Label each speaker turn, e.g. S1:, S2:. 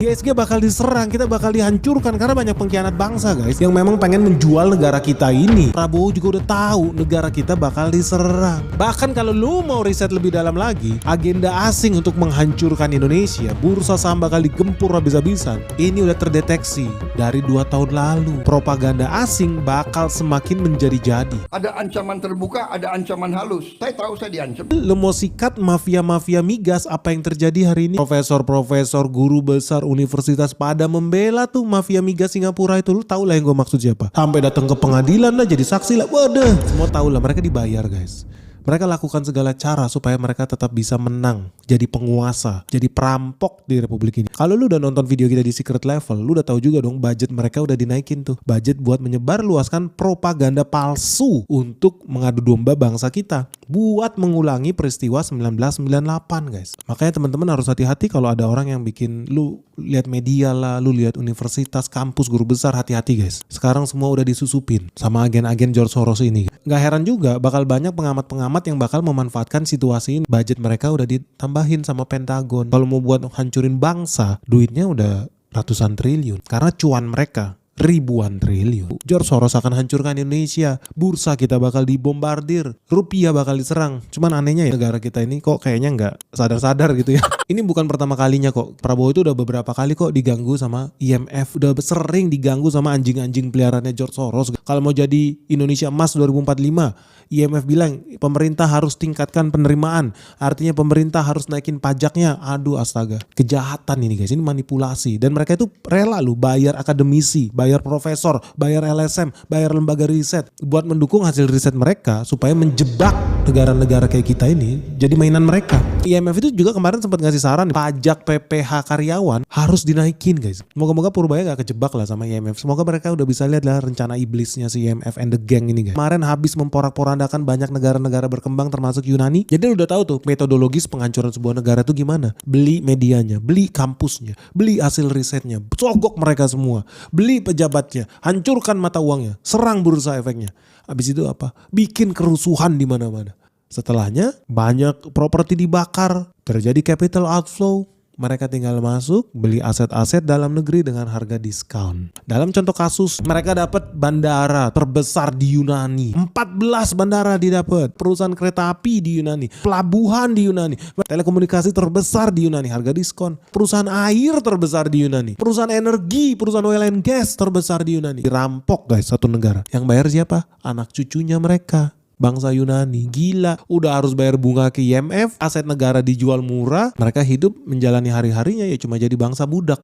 S1: IGSG bakal diserang, kita bakal dihancurkan karena banyak pengkhianat bangsa guys yang memang pengen menjual negara kita ini. Prabowo juga udah tahu negara kita bakal diserang. Bahkan kalau lu mau riset lebih dalam lagi, agenda asing untuk menghancurkan Indonesia, bursa saham bakal digempur habis-habisan. Ini udah terdeteksi dari 2 tahun lalu. Propaganda asing bakal semakin menjadi-jadi.
S2: Ada ancaman terbuka, ada ancaman halus. Saya tahu saya diancam.
S1: Lu mau sikat mafia-mafia migas, apa yang terjadi hari ini? Profesor-profesor, guru besar universitas pada membela tuh mafia migas Singapura itu. Lu tau lah yang gue maksud siapa. Sampai datang ke pengadilan lah, jadi saksi lah. Waduh, semua tahu lah mereka dibayar guys. Mereka lakukan segala cara supaya mereka tetap bisa menang, jadi penguasa, jadi perampok di republik ini. Kalau lu udah nonton video kita di Secret Level, lu udah tahu juga dong budget mereka udah dinaikin tuh. Budget buat menyebarluaskan propaganda palsu untuk mengadu domba bangsa kita. Buat mengulangi peristiwa 1998 guys. Makanya teman-teman harus hati-hati kalau ada orang yang bikin lu lihat media lah, lu lihat universitas, kampus, guru besar, hati-hati guys. Sekarang semua udah disusupin sama agen-agen George Soros ini. Gak heran juga bakal banyak pengamat-pengamat yang bakal memanfaatkan situasi ini. Budget mereka udah ditambahin sama Pentagon. Kalau mau buat hancurin bangsa, duitnya udah ratusan triliun. Karena cuan mereka ribuan triliun. George Soros akan hancurkan Indonesia. Bursa kita bakal dibombardir. Rupiah bakal diserang. Cuman anehnya ya negara kita ini kok kayaknya nggak sadar-sadar gitu ya. Ini bukan pertama kalinya kok. Prabowo itu udah beberapa kali kok diganggu sama IMF. Udah sering diganggu sama anjing-anjing peliharaannya George Soros. Kalau mau jadi Indonesia Emas 2045, IMF bilang pemerintah harus tingkatkan penerimaan. Artinya pemerintah harus naikin pajaknya. Aduh astaga. Kejahatan ini guys. Ini manipulasi. Dan mereka itu rela lu bayar akademisi, bayar profesor, bayar LSM, bayar lembaga riset buat mendukung hasil riset mereka supaya menjebak negara-negara kayak kita ini jadi mainan mereka. IMF itu juga kemarin sempat ngasih saran pajak PPH karyawan harus dinaikin guys. Moga-moga Purbaya gak kejebak lah sama IMF. Semoga mereka udah bisa lihat lah rencana iblisnya si IMF and the gang ini guys. Kemarin habis memporak-porandakan banyak negara-negara berkembang termasuk Yunani. Jadi udah tahu tuh metodologis penghancuran sebuah negara tuh gimana. Beli medianya, beli kampusnya, beli hasil risetnya, sogok mereka semua, beli pejabatnya, hancurkan mata uangnya, serang bursa efeknya. Habis itu apa? Bikin kerusuhan di mana-mana. Setelahnya banyak properti dibakar, terjadi capital outflow. Mereka tinggal masuk, beli aset-aset dalam negeri dengan harga diskon. Dalam contoh kasus, mereka dapat bandara terbesar di Yunani. 14 bandara didapat. Perusahaan kereta api di Yunani. Pelabuhan di Yunani. Telekomunikasi terbesar di Yunani, harga diskon. Perusahaan air terbesar di Yunani. Perusahaan energi, perusahaan oil and gas terbesar di Yunani. Dirampok guys satu negara. Yang bayar siapa? Anak cucunya mereka. Bangsa Yunani. Gila, udah harus bayar bunga ke IMF, aset negara dijual murah, mereka hidup menjalani hari-harinya ya cuma jadi bangsa budak.